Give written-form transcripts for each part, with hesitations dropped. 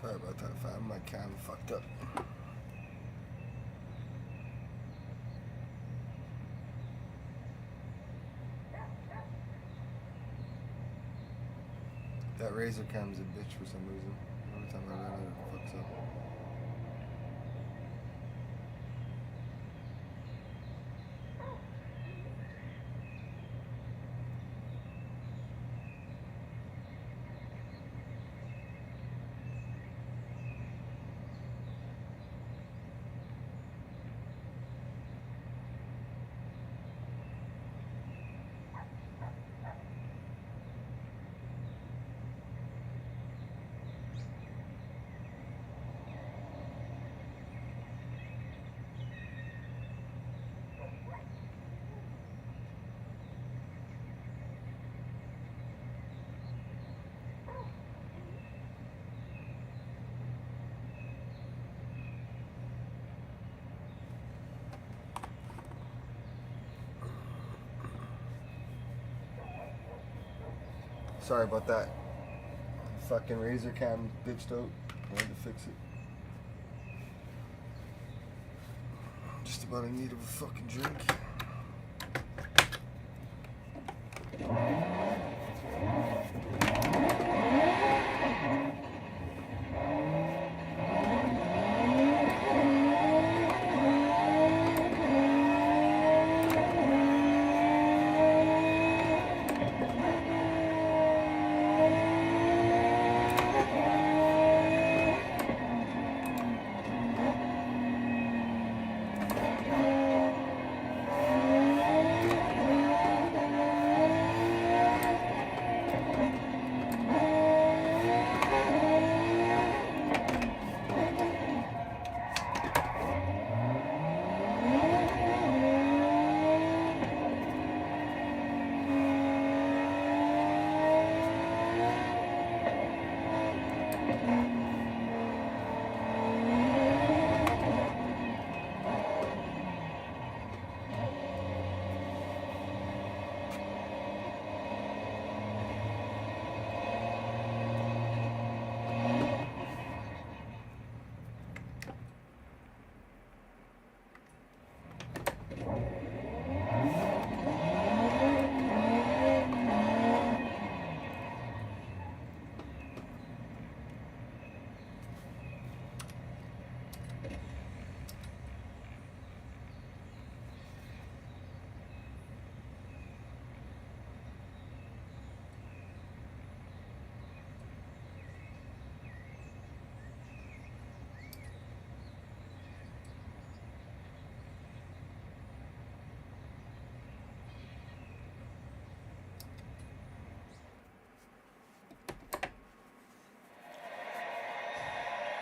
Sorry about that, fam. My cam fucked up. That Razor cam's a bitch for some reason. Every time I run it, it fucks up. Sorry about that. Fucking Razor cam bitched out. I had to fix it. Just about in need of a fucking drink.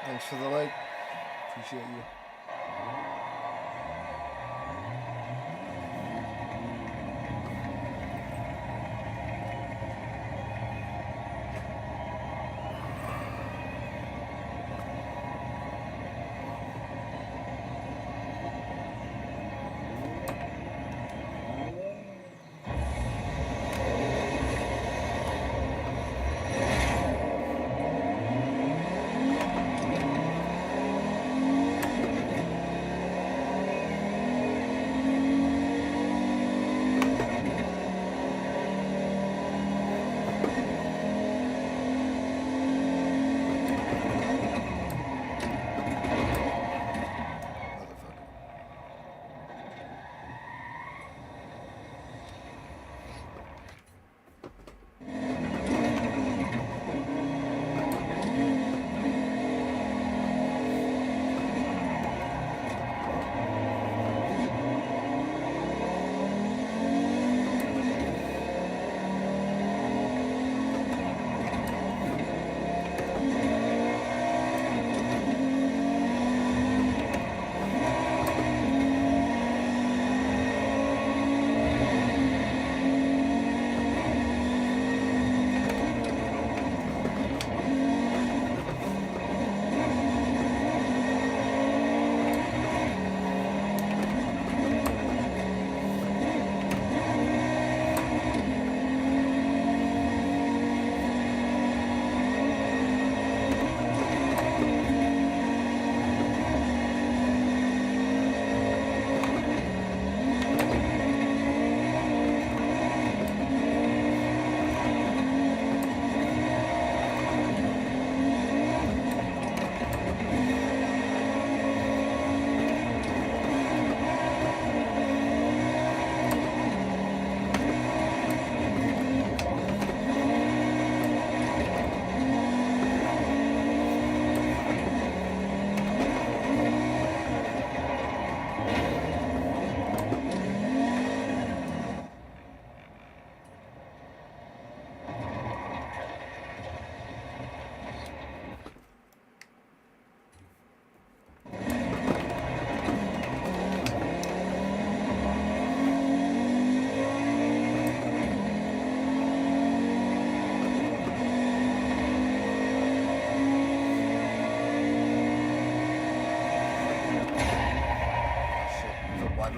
Thanks for the like. Appreciate you.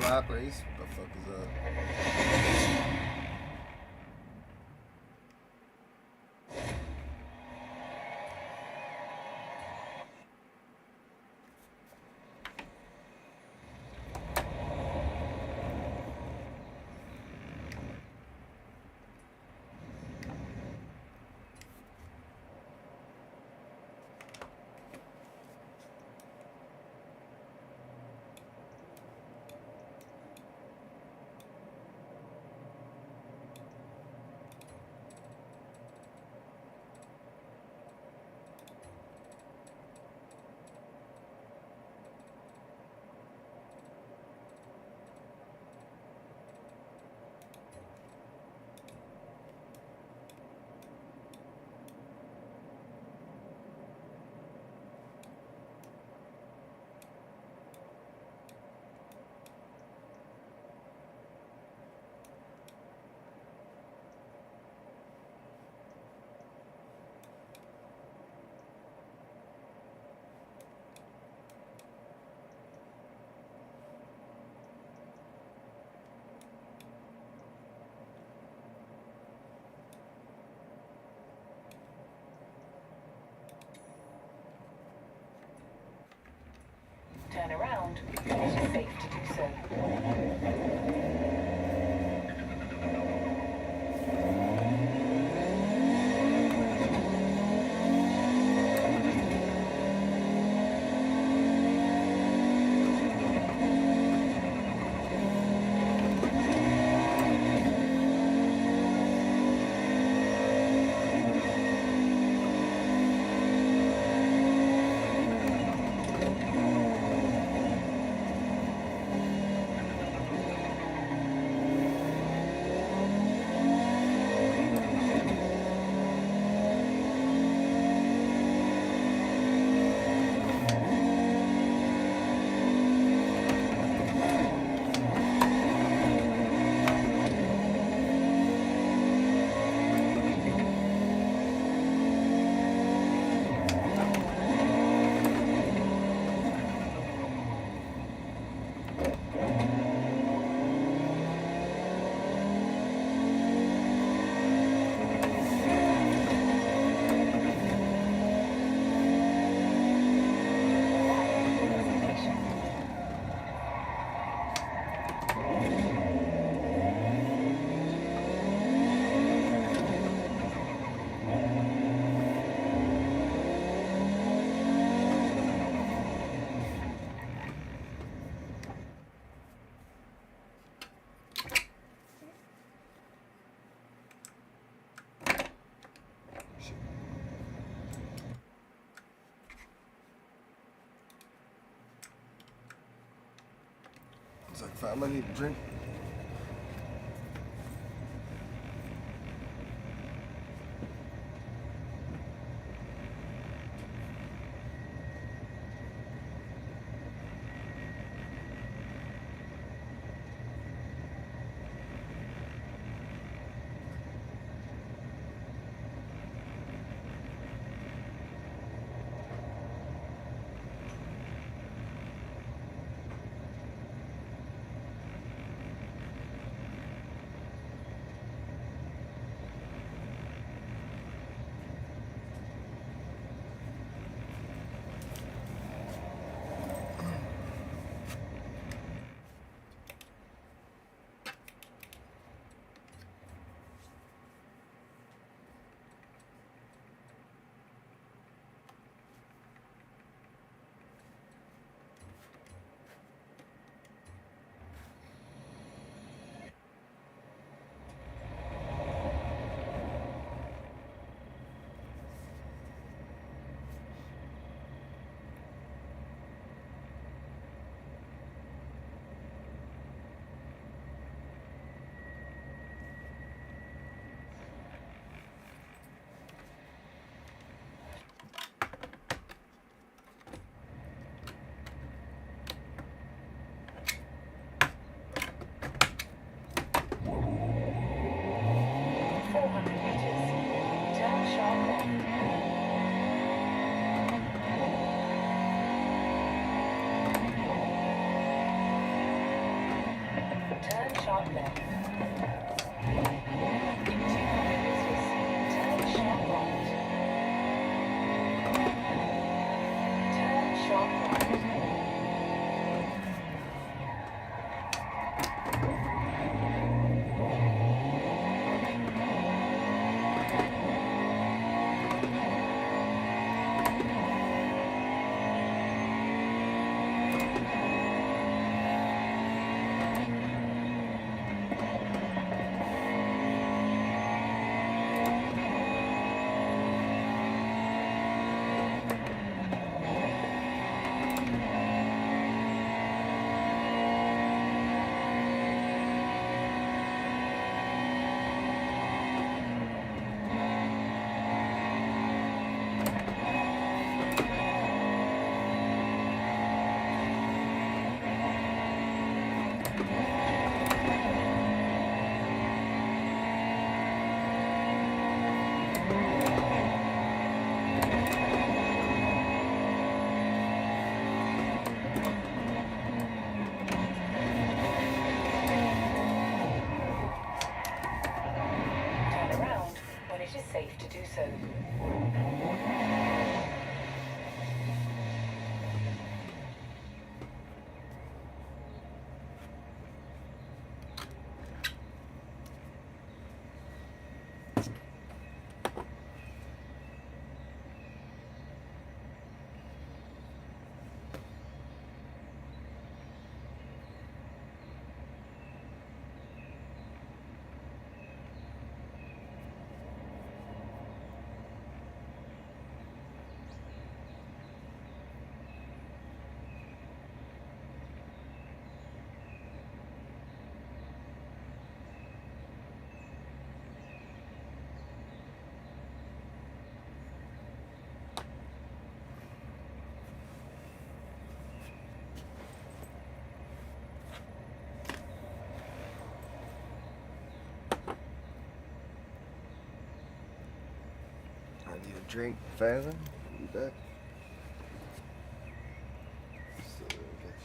lap race. What the fuck is that? Turn around when it is safe to do so. It's like, fam, I need a drink. up there. In 200 meters, turn sharp right. Turn sharp right. Turn around when it is safe to do so. I need a drink, fella. You back? So, I guess.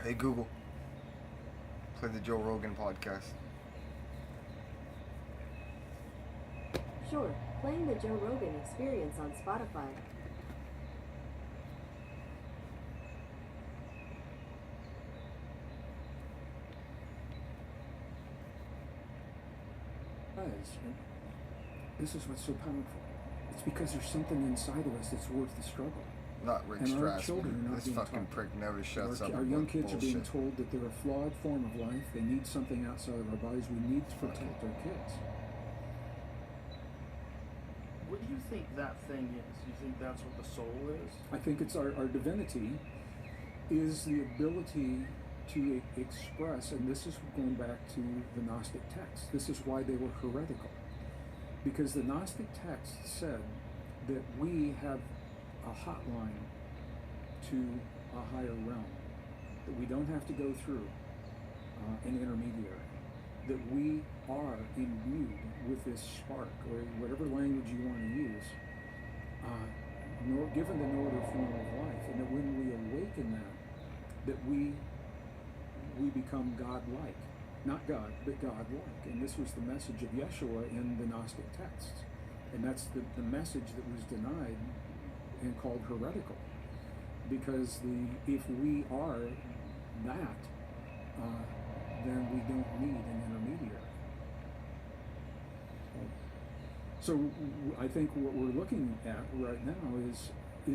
Hey Google, play the Joe Rogan podcast. Sure, playing the Joe Rogan Experience on Spotify. This is what's so powerful. It's because there's something inside of us that's worth the struggle. Not Rick And our children Strassman. are not This being fucking taught. prick never shuts up. Our about young kids are being bullshit. told that they're a flawed form of life. They need something outside of our bodies. We need to protect our kids. What do you think that thing is? You think that's what the soul is? I think it's our divinity is the ability to express, and this is going back to the Gnostic texts. This is why they were heretical. because the Gnostic text said that we have a hotline to a higher realm, that we don't have to go through an intermediary, that we are imbued with this spark, or whatever language you want to use, given the order form of life, and that when we awaken that we become God-like. Not God, but God-like. And this was the message of Yeshua in the Gnostic texts. And that's the message that was denied and called heretical. Because if we are that, then we don't need an intermediary. So I think what we're looking at right now is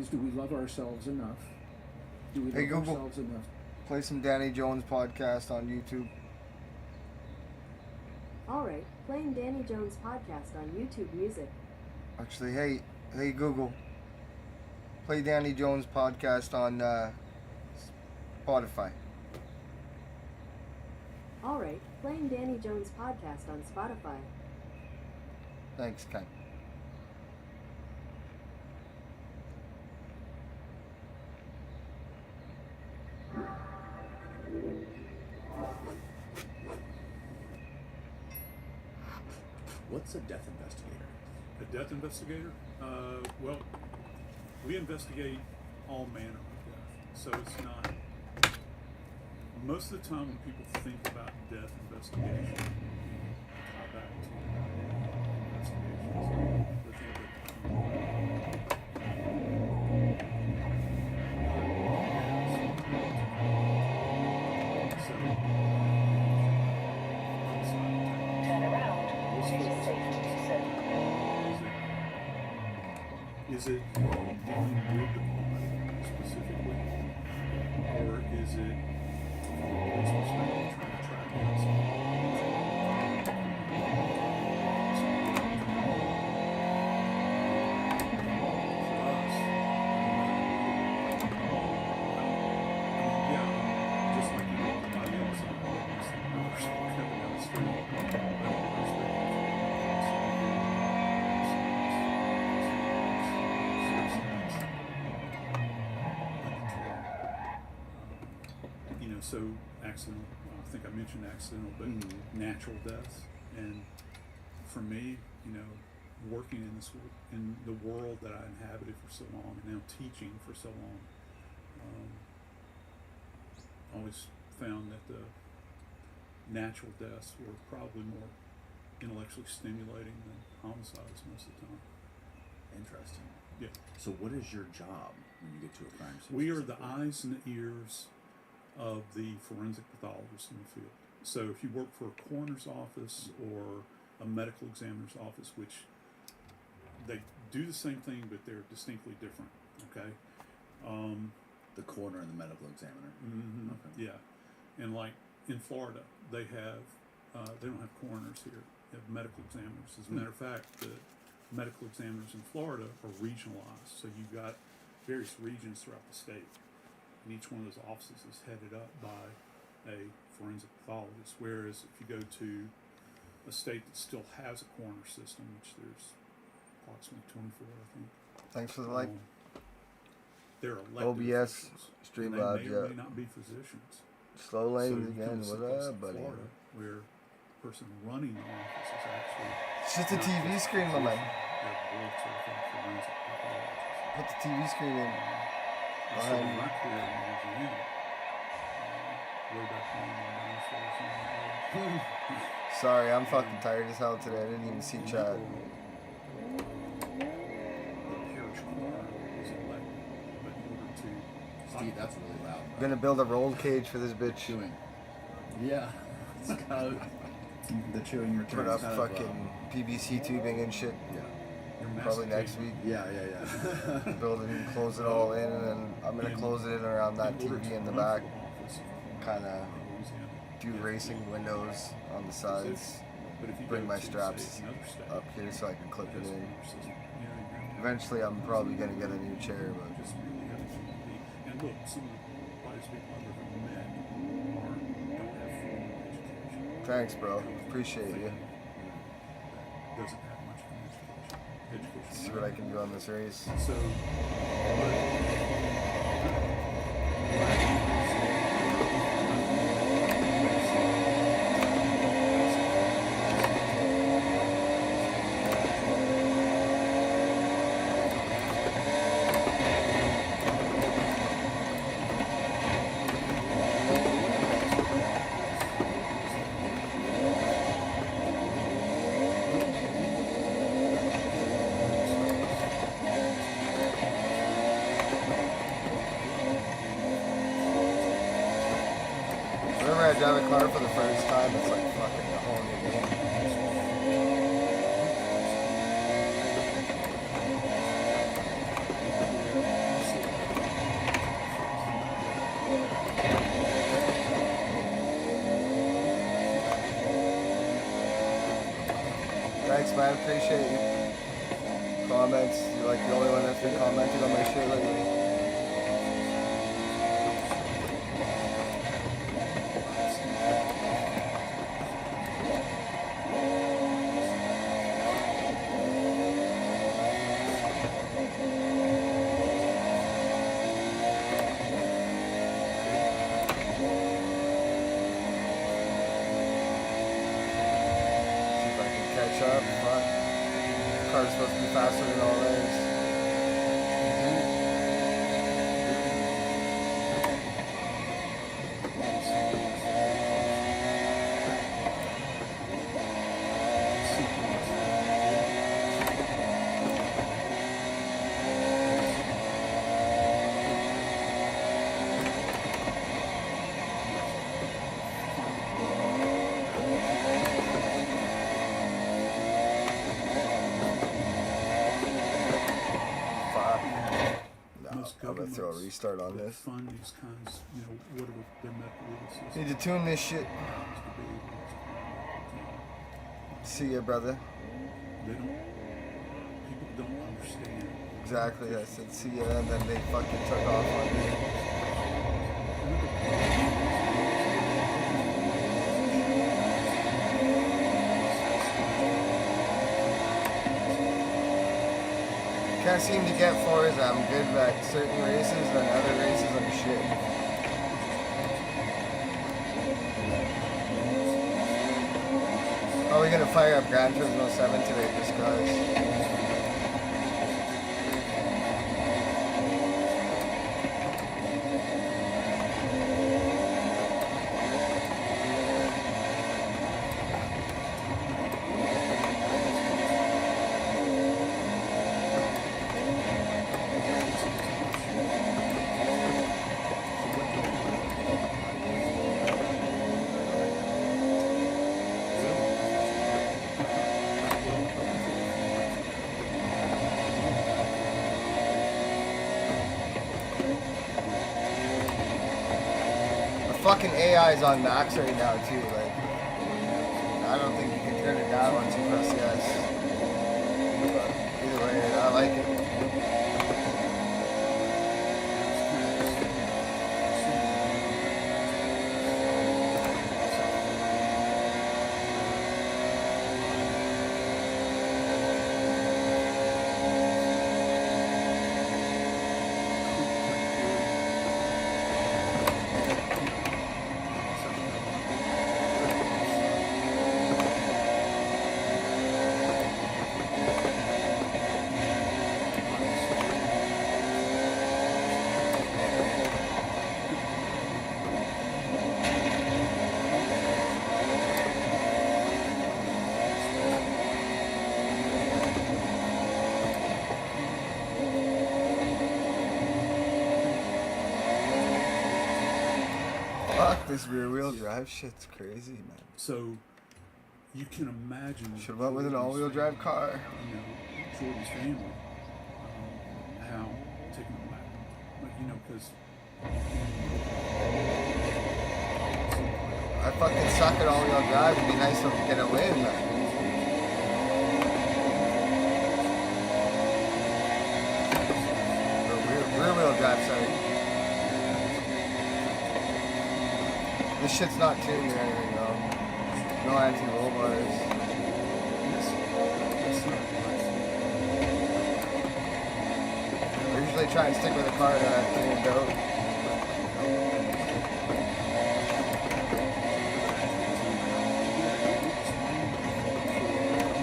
do we love ourselves enough? Do we Hey, love Google, ourselves enough? play some Danny Jones podcast on YouTube. Alright, playing Danny Jones podcast on YouTube Music. Actually, hey Google, play Danny Jones podcast on Spotify. Alright, playing Danny Jones podcast on Spotify. Thanks, Ken. What's a death investigator? A death investigator? Well, we investigate all manner of death. So it's not. Most of the time when people think about death investigation, tie back to investigations. They think of Turn around. It is safe to do so. Is it dealing with the crime specifically, or is it from a police perspective trying to track down just like anybody else, coming down the street. So accidental, I think I mentioned accidental, but natural deaths. And for me, working in the world that I inhabited for so long, and now teaching for so long, always found that the natural deaths were probably more intellectually stimulating than homicides most of the time. Interesting. Yeah. So what is your job when you get to a crime scene? We are the eyes and the ears of the forensic pathologist in the field. So if you work for a coroner's office or a medical examiner's office, which they do the same thing, but they're distinctly different, okay? The coroner and the medical examiner. Mm-hmm. Okay. Yeah. And like in Florida, they have, they don't have coroners here. They have medical examiners. As a matter of fact, the medical examiners in Florida are regionalized. So you've got various regions throughout the state. And each one of those offices is headed up by a forensic pathologist. Whereas if you go to a state that still has a coroner system, which there's approximately 24, I think. Thanks for the like. They're elected OBS, officials, Streamlabs, and they may or yeah. may not be physicians. Slow So lanes you again. come to What someplace up, like buddy? Florida, where the person running the office is actually It's just a not TV just a screen, my man. physician, they're board certified forensic pathologist. Put the TV screen in. I started my career in Louisiana, way back when dinosaurs and all that. Sorry, I'm fucking tired as hell today. I didn't even see chat. The parish coroner was elected, but in order to Steve, that's really loud. I'm gonna build a roll cage for this bitch. Chewing. Yeah. It's kind of the chewing returns. Put up kind fucking PVC tubing and shit. Yeah. you're Probably next week. masticating. Yeah. Build it and close it all in, and then I'm gonna close it in around that In order TV to in the run back. for office Kind of in Louisiana, do you have to racing windows on the sides. But if you Bring go my to, straps say, another state up here so I can clip that it has a in. coroner system, you're Eventually, I'm probably gonna get a new chair, but just really have a GED. And look, some of the brightest people I've ever met don't have formal education. thanks, bro. Appreciate you. Doesn't have much of an education. See what I can do on this race. So, Whenever I drive a car for the first time, it's like fucking a whole new game. Thanks, man. Appreciate you. Comments. You're like the only one that's been commenting on my shit lately. Up, fuck. The car's supposed to be faster than all those. I'm gonna throw a restart on this. fund these kinds, what are their medical releases? Need to tune this shit. See ya, brother. People don't understand. Exactly, I said see ya, and then they fucking took off on me. Can't seem to get FORZA. I'm good at certain races, and other races I'm shit. Oh, we're gonna fire up Gran Turismo 7 today, just cause. Fucking AI is on max right now too. Like, I don't think you can turn it down once you press yes. But either way, I like it. Fuck, this rear wheel drive shit's crazy, man. So you can imagine. Should have went with an all-wheel drive car. Jordan's family, how taken aback, because. I fucking suck at all-wheel drive. It'd be nice to get a win, man. Rear wheel drive, sorry. This shit's not tuned or anything, though. No anti-roll bars. definitely try and stick with a car that can go.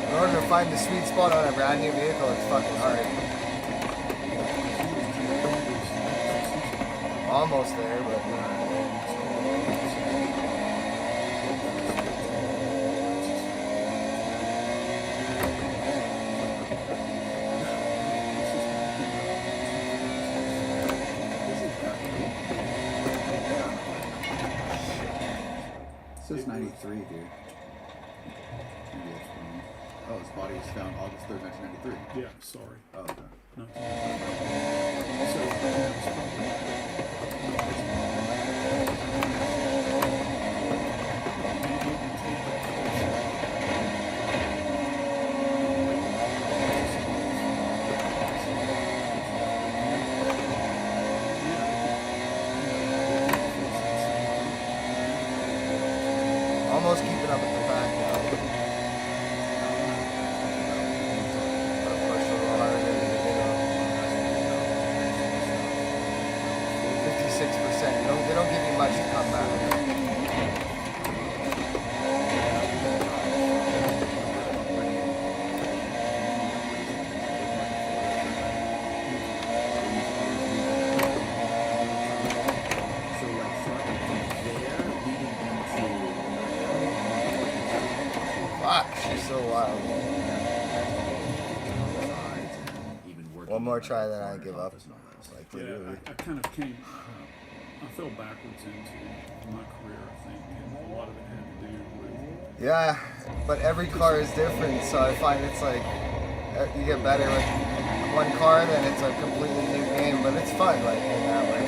In order to find the sweet spot on a brand new vehicle, it's fucking hard. Almost there, but It says 93, dude. Maybe that's wrong. Oh, his body was found August 3rd, 1993. Yeah, sorry. Oh, okay. No. almost keeping up with the pack now. Gotta push a little harder than the middle. 56%. They don't give you much to come back. So, like, starting from there, leading into Fuck, she's so wild. sides and even working. One more like, try, then I front give up. office and all that stuff. Like, Yeah, literally. I kind of came, I fell backwards into my career, I think, and a lot of it had to do with, Yeah, but every car is different, so I find it's like you get better with one car, then it's a completely new game, but it's fun, like in that way.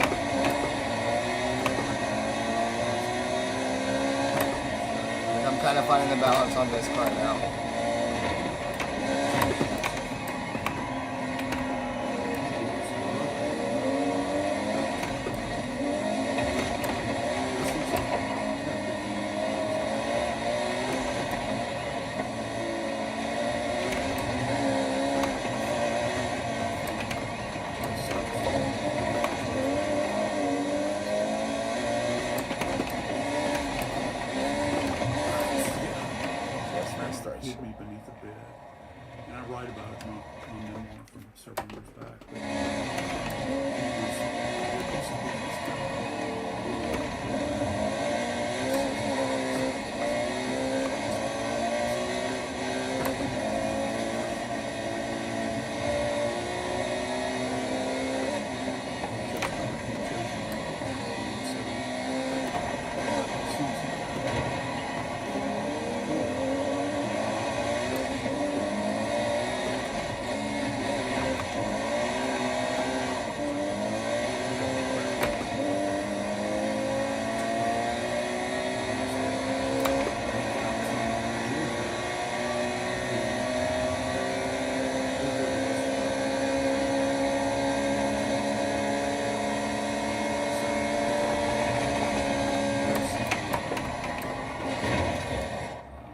Like, I'm kind of finding the balance on this car now. Yes, nice start. hid me beneath a bed. And I write about it in my memoir from several years back. But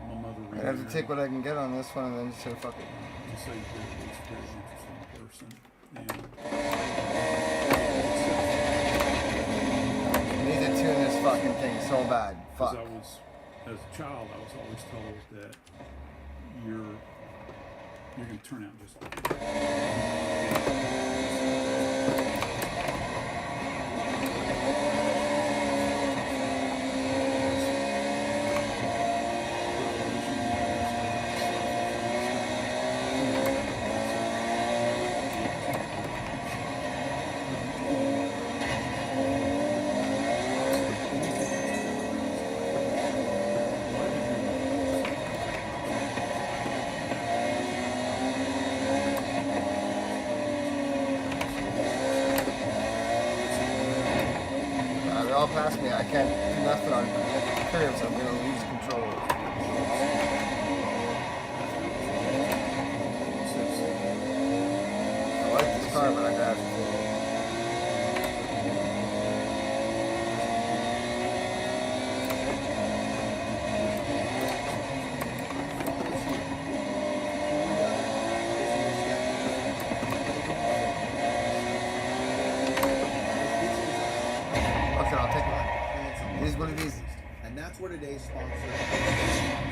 my mother I have to take what I can get on this one and then just say fuck it. to say that he's a very interesting person. And I need to tune this fucking thing so bad. because Fuck. as a child, I was always told that you're going to turn out just like They're all past me. I can't do nothing on curves. I'm gonna lose control. I like this car, but I got it. what it is. And that's where today's sponsor.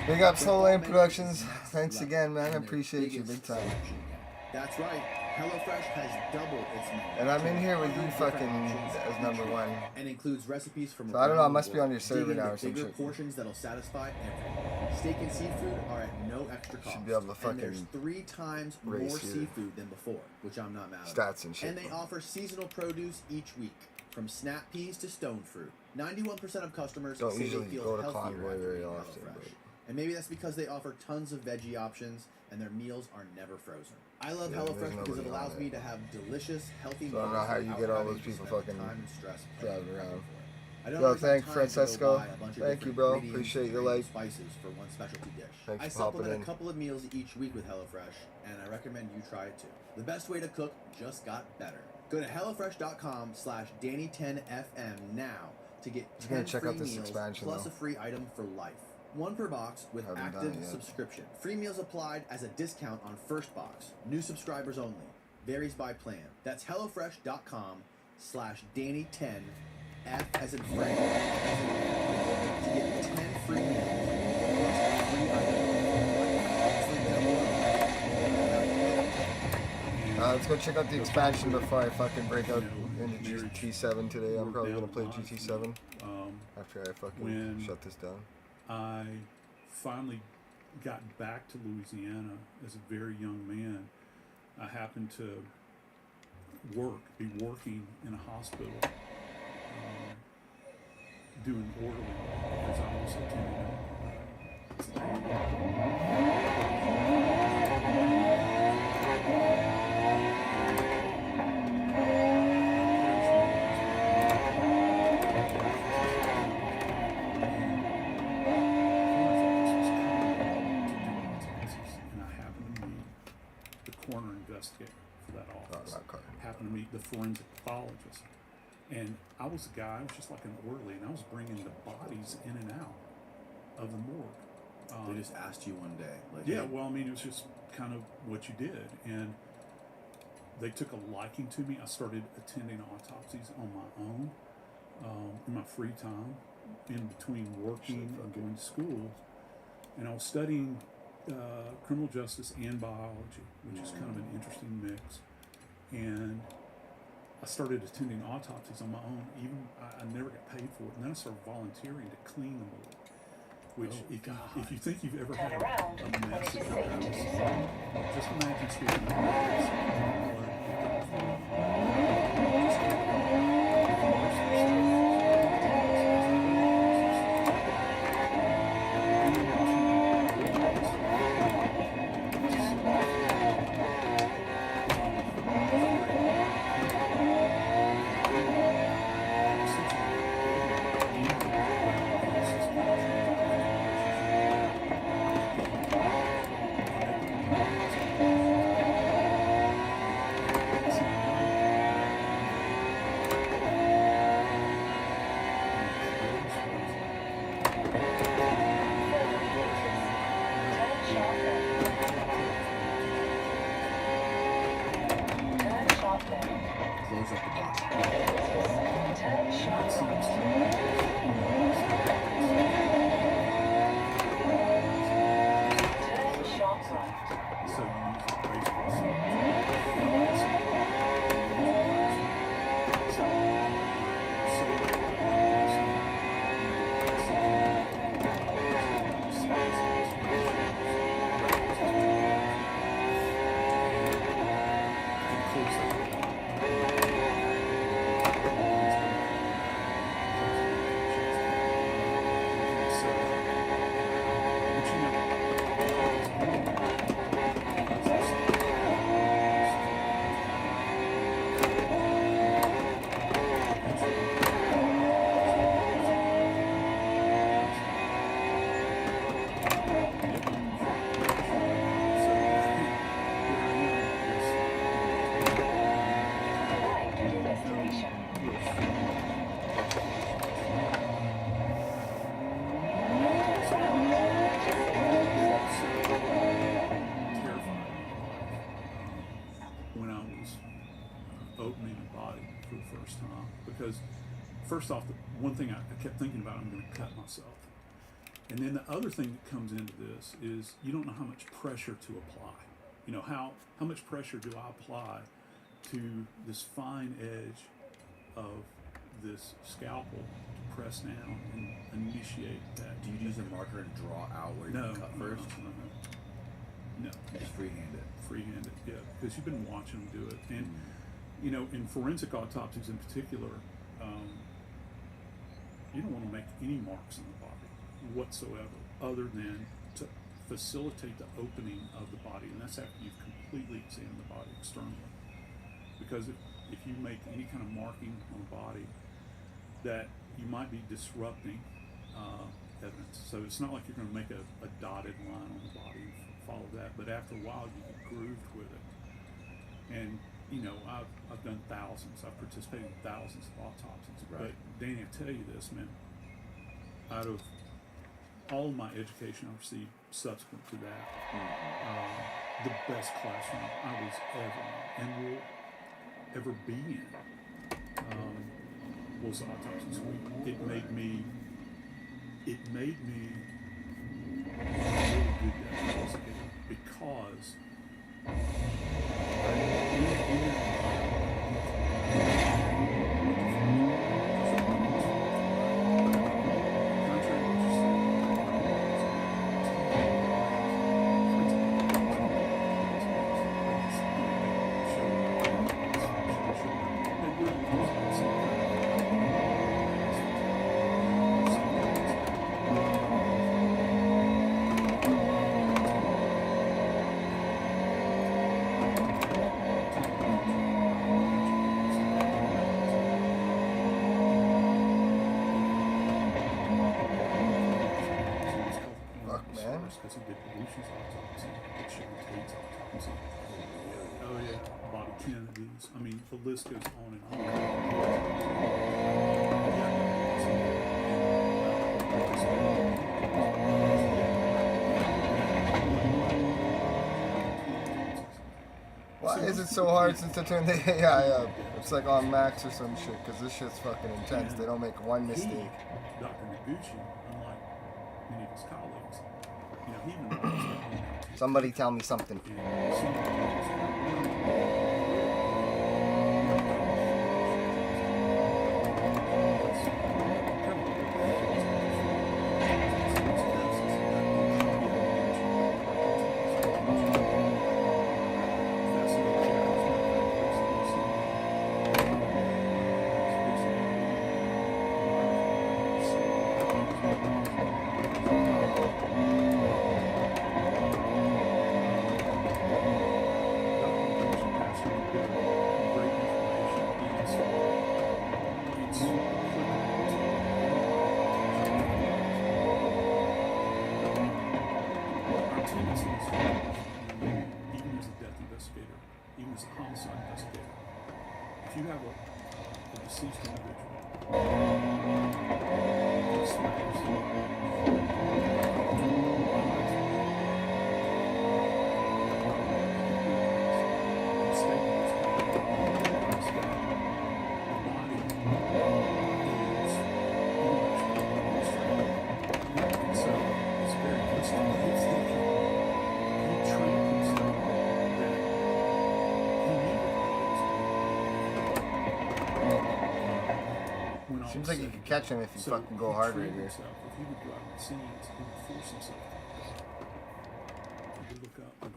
Big up Their Soul fall Lane menu Productions. is next Thanks level, again, man. I and their appreciate you biggest big time. selection yet. That's right. HelloFresh has doubled its menu. And I'm in here with you 100 fucking different options as each number week, one. and includes recipes from So I don't know, I around the must be world. on your server Dig now into or some bigger shit. portions that'll satisfy everyone. Steak and seafood are at no extra cost. Should be able to and fucking there's 3 times more race here. seafood than before, which I'm not mad at. Stats and shit, And they bro. offer seasonal produce each week, from snap peas to stone fruit. 91% of customers Don't say they usually feel go to healthier Convoy after very eating often, HelloFresh. but- And maybe that's because they offer tons of veggie options and their meals are never frozen. I love Yeah, there's HelloFresh because it nobody on allows it. me to have delicious, healthy So I don't meals know how you without get all having those to people spend fucking time and stress driving prepping around. for it. I don't Yo, always have thank time to go Francesco. buy a bunch of Thank you, different bro. ingredients Appreciate and your create like. spices for one specialty dish. Thanks I for hopping supplement in. a couple of meals each week with HelloFresh, and I recommend you try it too. The best way to cook just got better. Go to HelloFresh.com/Danny10FM now to get Just gonna 10 check free out this meals expansion, plus though. a free item for life. 1 per box with Haven't done active it yet. subscription. Free meals applied as a discount on first box. New subscribers only. Varies by plan. That's HelloFresh.com/Danny10F as in Frank to get 10 free meals plus a free item for life. Let's go check out the expansion before I fucking break out into GT7 today. I'm probably gonna play GT7 after I fucking when shut this down. I finally got back to Louisiana as a very young man. I happened to be working in a hospital, doing orderly as I was attending and I happened to meet the coroner investigator for that office. not coroner. Happened to meet the forensic pathologist. And I was a guy, I was just like an orderly, and I was bringing the bodies in and out of the morgue. They just asked you one day. Like, Yeah, hey, well, I mean, it was just kind of what you did. And they took a liking to me. I started attending autopsies on my own in my free time, in between working and going to school. And I was studying criminal justice and biology, which is kind of an interesting mix. And I started attending autopsies on my own. Even I never got paid for it. And then I started volunteering to clean the morgue. Which, if you think you've ever Turn had around a when mess it is at your safe to do house, so. just imagine speaking of mess. close up the box. Turn sharp right. Turn sharp right. So you use a baseball Arrived at your destination. terrifying when I was opening a body for the first time, because first off, the one thing I kept thinking about, I'm going to cut myself. And then the other thing that comes into this is you don't know how much pressure to apply. You know, how much pressure do I apply to this fine edge of this scalpel to press down and initiate that. Do you use a marker and draw out where you cut first? No. You just freehand it. Freehand it, yeah, because you've been watching them do it. And, you know, in forensic autopsies in particular, you don't want to make any marks on the body whatsoever, other than to facilitate the opening of the body, and that's after you've completely examined the body externally. Because if you make any kind of marking on the body, that you might be disrupting evidence. So it's not like you're going to make a dotted line on the body and follow that, but after a while you get grooved with it. And you know, I've done thousands. I've participated in thousands of autopsies. Right. But Danny, I tell you this, man. Out of all of my education I received subsequent to that, the best classroom I was ever in and will ever be in was the autopsy suite. It made me a really good investigator because because he did Lucian's autopsy, did Sharon Tate's autopsy. Oh yeah, Bobby Kennedy's. I mean, the list goes on and on. Why is it so hard since I turned the AI up? It's like on max or some shit, because this shit's fucking intense. They don't make one mistake. Dr. Noguchi, unlike many of his colleagues, you know, he even writes his own. Somebody tell me something. If you have a deceased Seems like you could catch him if you fucking go harder here. If he would go out and see, he would force himself to look up and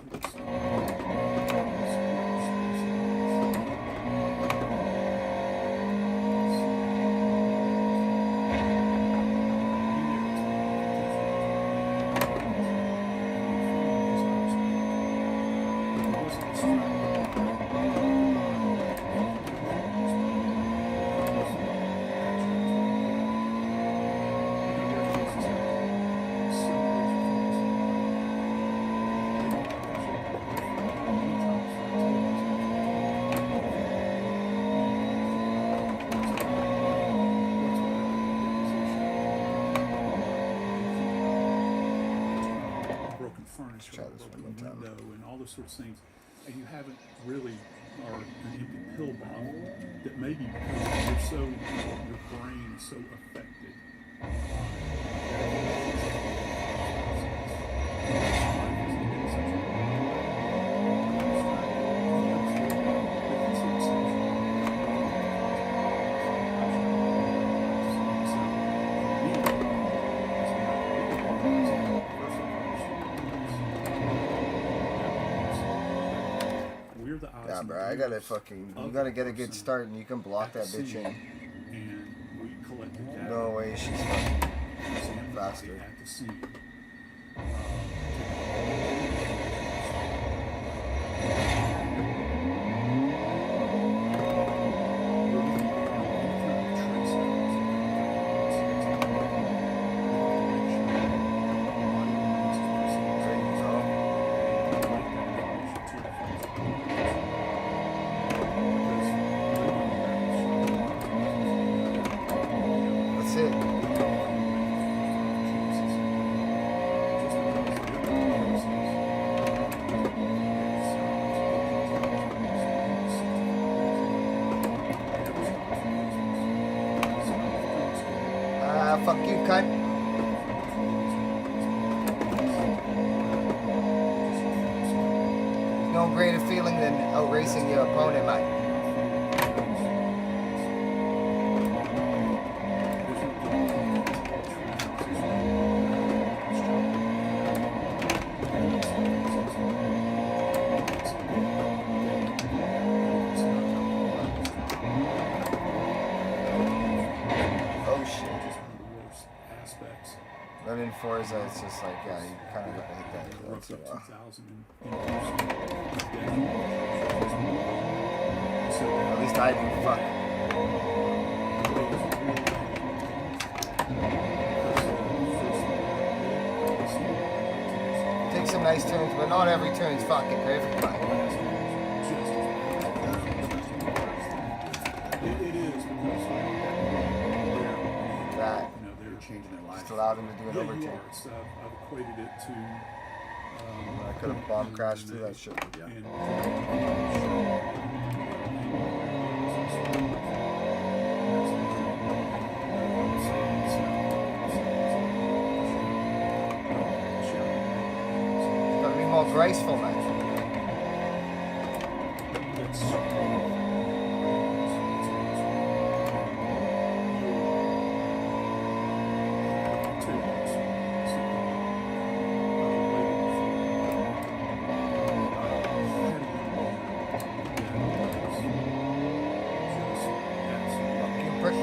furniture, a broken window, and all those sorts of things, and you haven't really, or an empty pill bottle, that maybe because your brain is so affected. We're the eyes Yeah, and bro, the I gotta ears fucking. You of gotta the get a good person start, and you can block at the that bitch scene, in. and we collected data. No way she's fucking Examined the body faster. at the scene. There you go. That's it. Fuck you, cunt. No greater feeling than outracing your opponent, mate. Oh shit. Aspects. But in Forza, it's just like, yeah, you kind of gotta hit that once in a while. 2000 At least I do. Fuck. Take some nice turns, but not every turn's fucking perfect, man. It is because That they're Changing their lives. just allowed him to do an yeah, you overtake. are. It's, I've equated it to. I could have bomb crashed through that shit. Yeah. Gotta be more graceful, man. Fucking prick.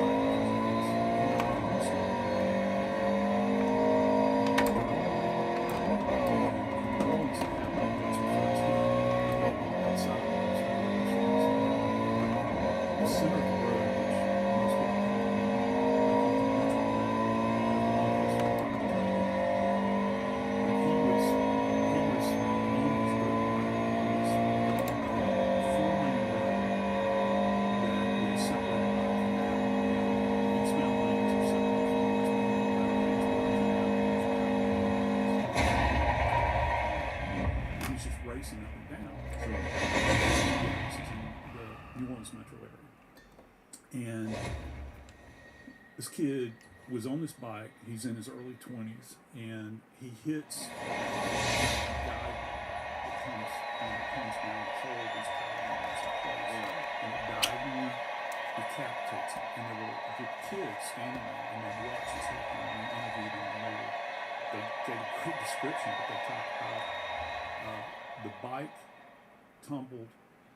He's just racing up and down. This is in the New Orleans metro area. And this kid was on this bike. He's in his early 20s, and he hits a guy that comes down cold. He's and it diagonally decapitates him. And there were the kids standing there, and they watched this happen, and they interviewed him, and they gave a quick description, but they talked about the bike tumbled,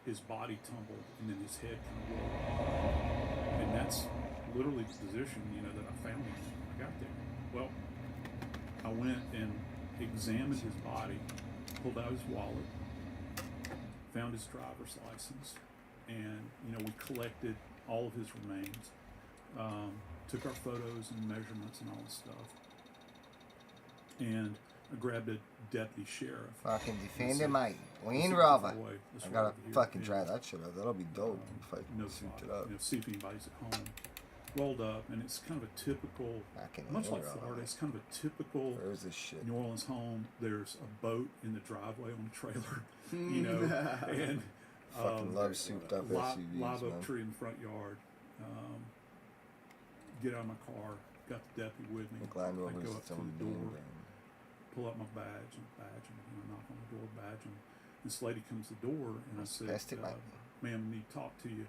his body tumbled, and then his head kind of rolled. And that's literally the position, that I found him when I got there. Well, I went and examined his body, pulled out his wallet, found his driver's license, and we collected all of his remains, took our photos and measurements and all this stuff, and I grabbed a deputy sheriff. Fucking defend him, mate. Lean Let's Rava. see if I I gotta here. fucking Yeah. try that shit out. That'll be dope if I No suit it thought, up. see if anybody's at home. Rolled up, and it's kind of a typical, Fucking much Lean like Rava. Florida, it's kind of a typical Where's this shit? New Orleans home. There's a boat in the driveway on a trailer, and Fucking love souped up SUVs, live oak man. tree in the front yard. Get out of my car. Got the deputy with me. The Land I Rover's go up its to own the door, being. pull up my badge and knock on the door, badge him. This lady comes to the door and I said, Fantastic, man. "Ma'am, I need to talk to you.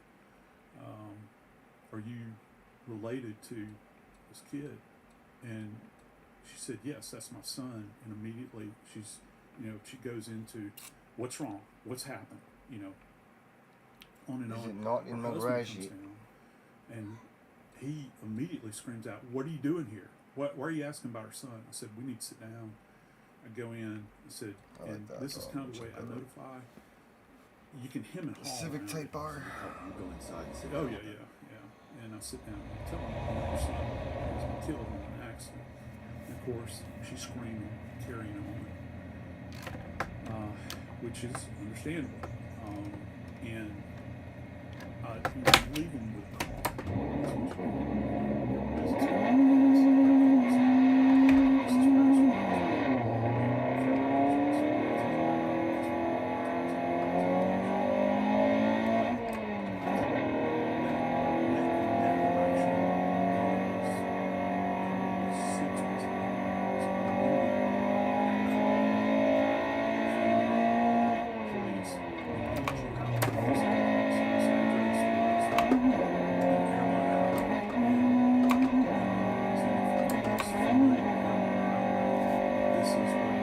Are you related to this kid?" And she said, "Yes, that's my son." And immediately she goes into, "What's wrong? What's happened?" On and Is on. it not in Her my husband garage comes yet? down, and he immediately screams out, "What are you doing here? Why are you asking about our son?" I said, "We need to sit down." I go in. I said, I like and that. this is Oh, kind of the way check I that out. notify. You can hem and haw. Civic around type it. bar. You go inside and sit Oh down. yeah. And I sit down and tell her your son has been killed in an accident. And of course, she's screaming, carrying on, which is understandable. And you leave them with the car. That's what you do. Business cards. This is where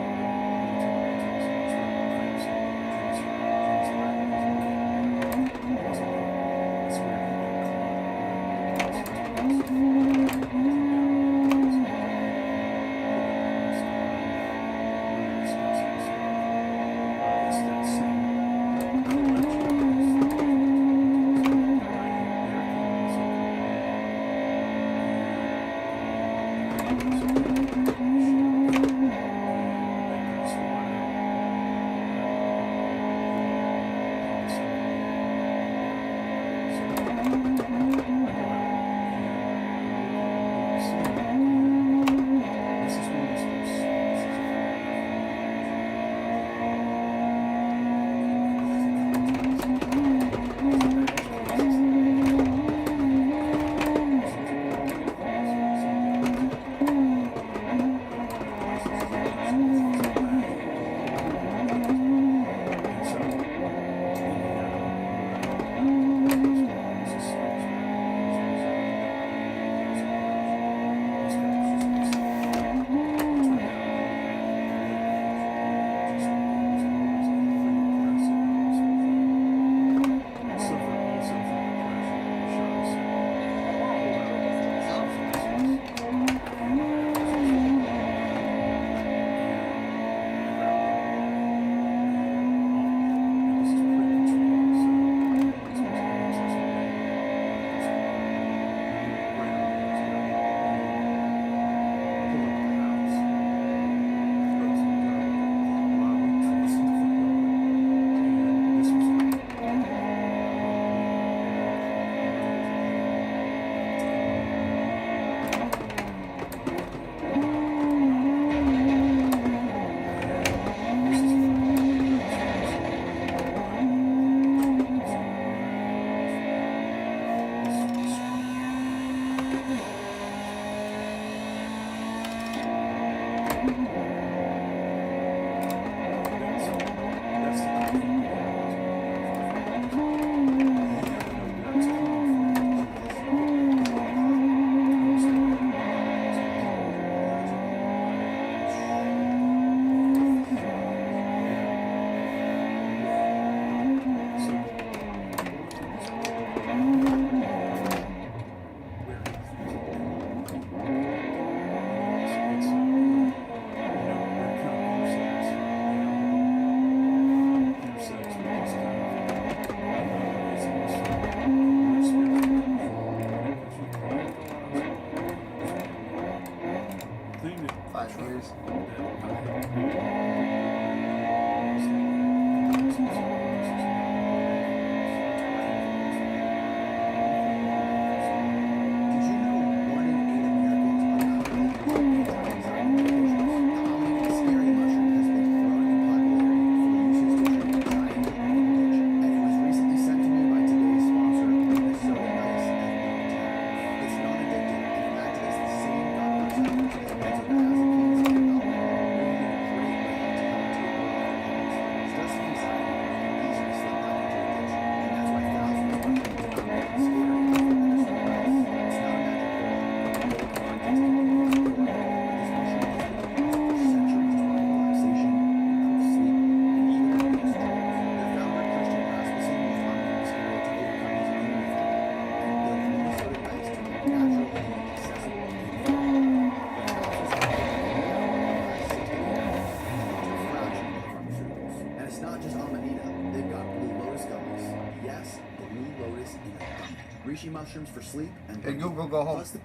mushrooms for sleep, and Hey, Google, go home. plus the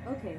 Okay.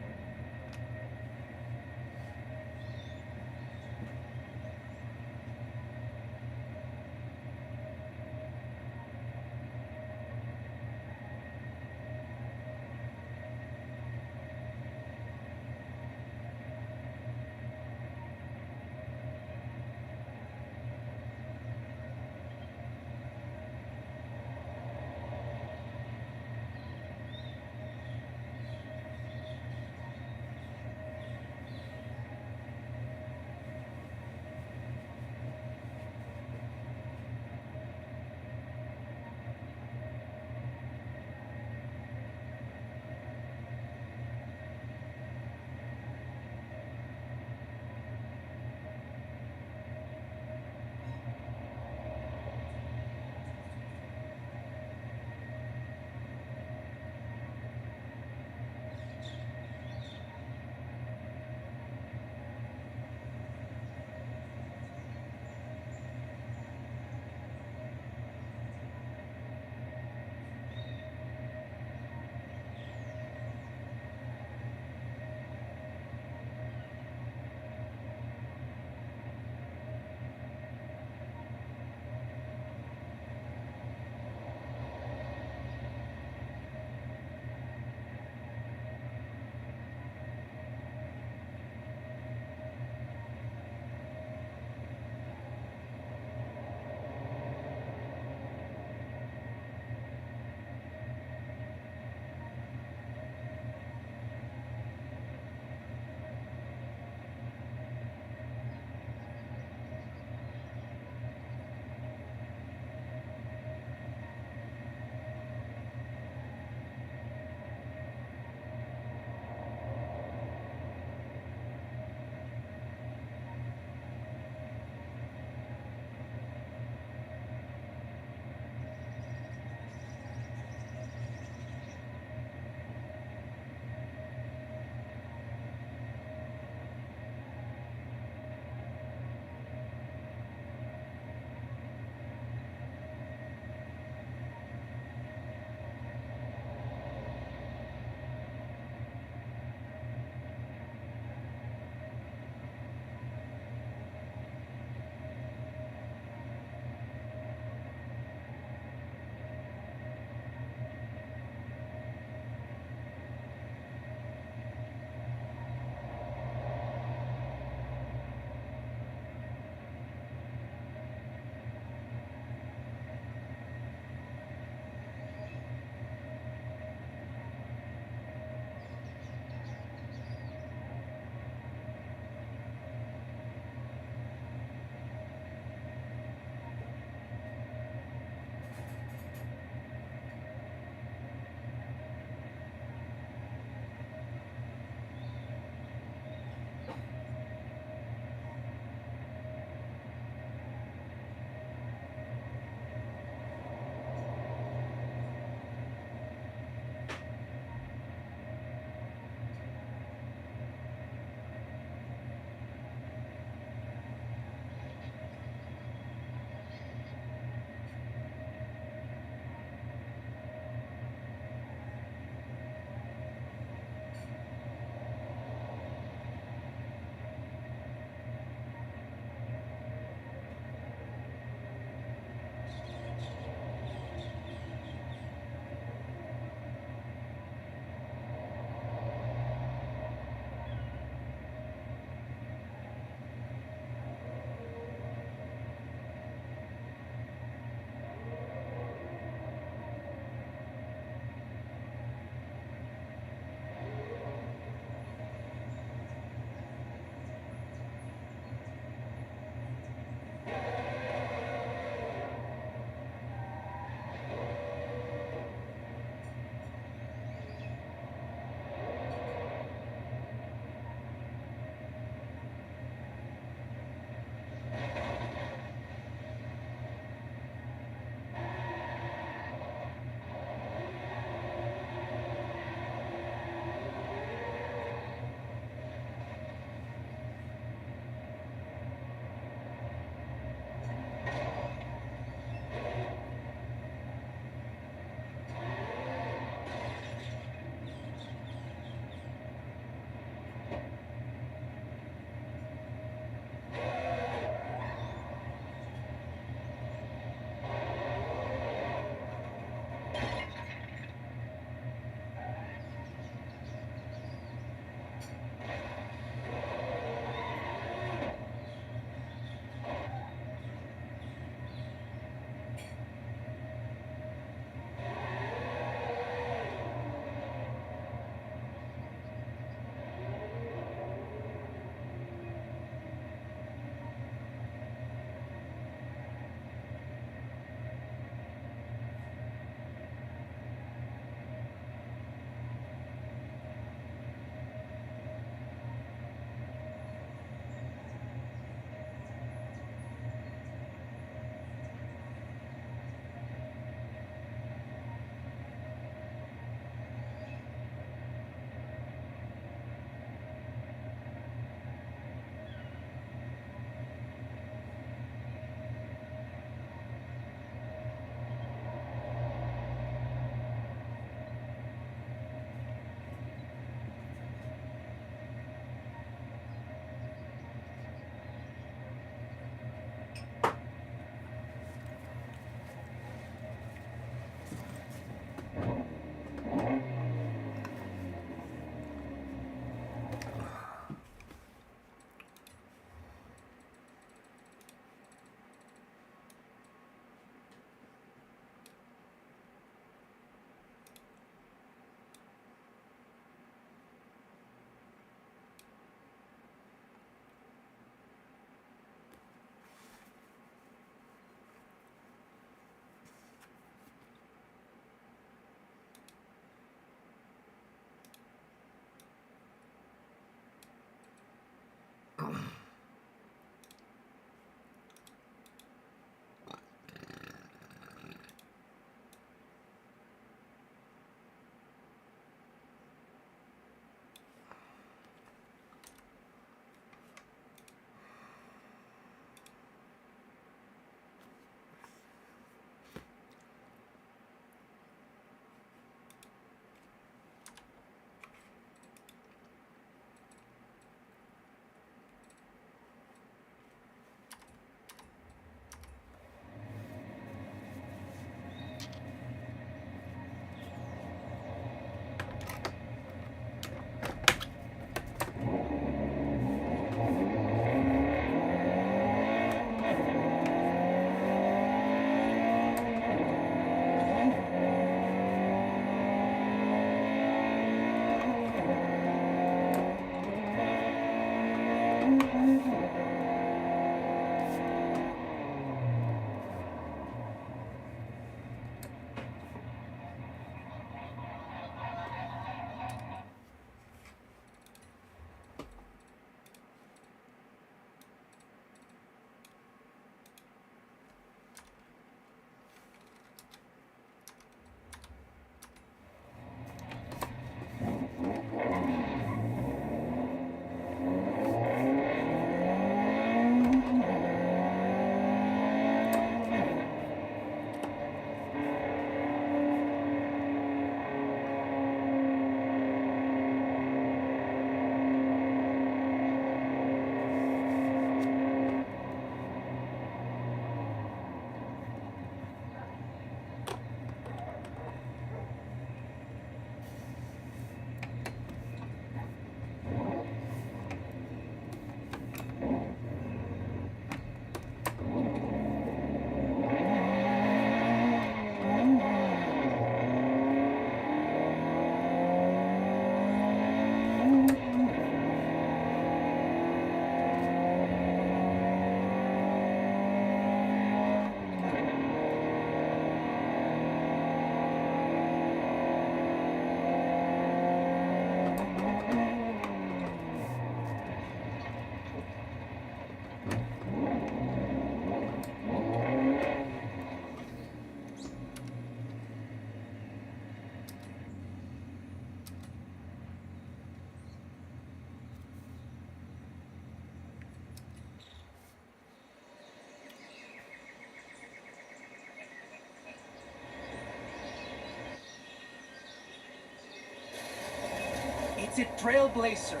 It's a trailblazer.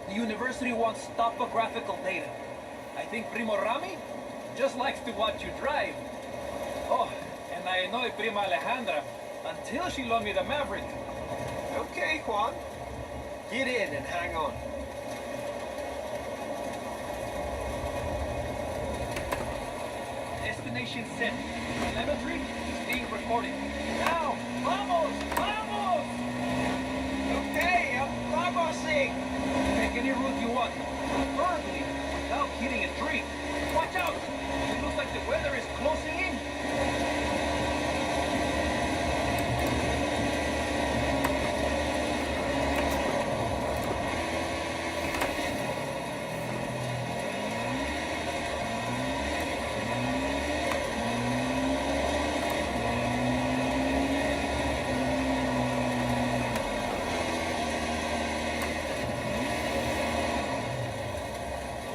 The university wants topographical data. I think Primo Rami just likes to watch you drive. Oh, and I know Prima Alejandra until she loaned me the Maverick. Okay, Juan. Get in and hang on. Destination set. Telemetry is being recorded. Now, vamos! Vamos! Okay, I'm vamosing. Take any route you want, preferably without hitting a tree. Watch out! It looks like the weather is closing in.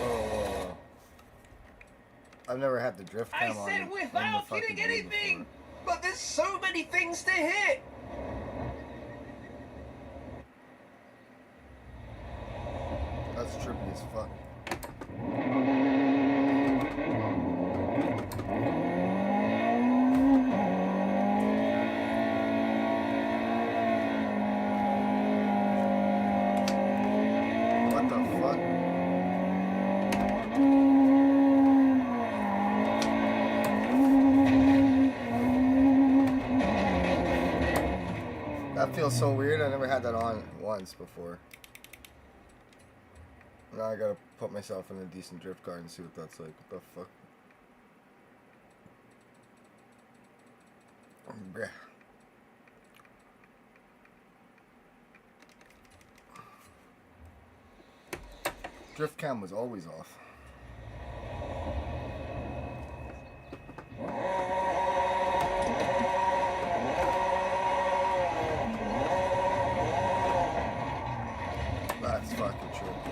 Whoa. I've never had the drift I cam on. said in the without fucking hitting game anything. before. But there's so many things to hit. That's trippy as fuck. What the fuck? That feels so weird. I never had that on once before. Now I gotta put myself in a decent drift car and see what that's like. What the fuck? Bruh. Drift cam was always off. That's fucking trippy.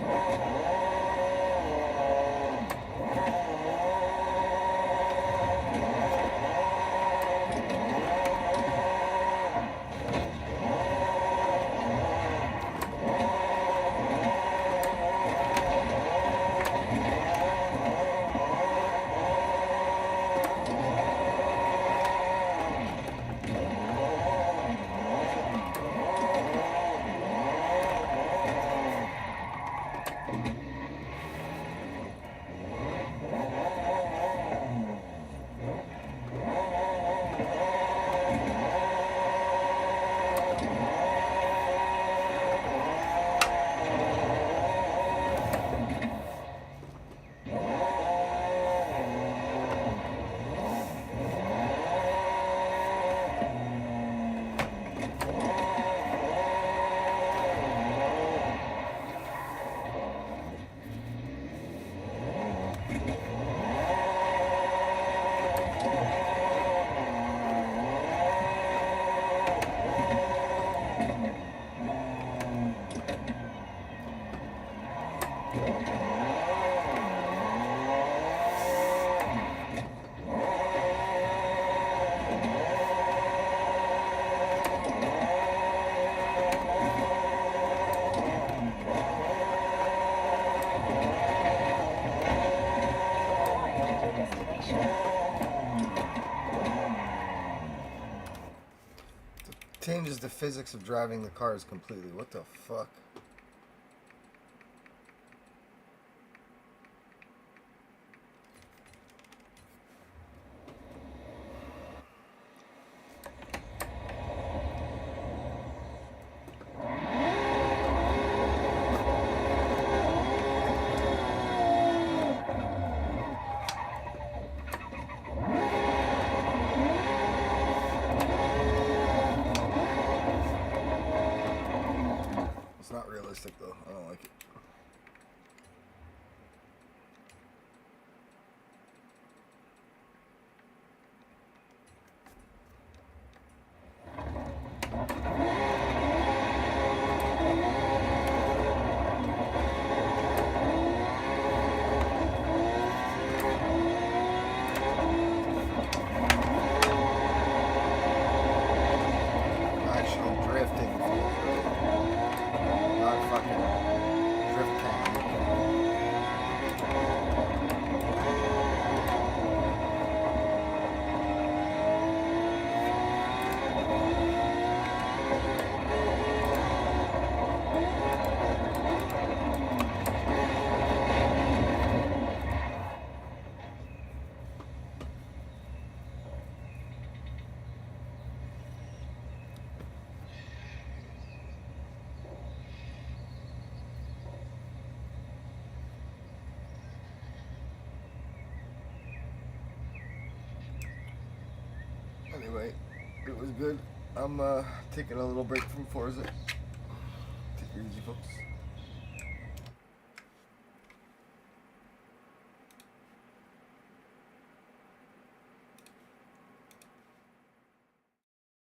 Changes the physics of driving the cars completely. What the fuck? It's not realistic though. I don't like it. Actually drifting feels right. Not It was good. I'm taking a little break from Forza. Take it easy, folks.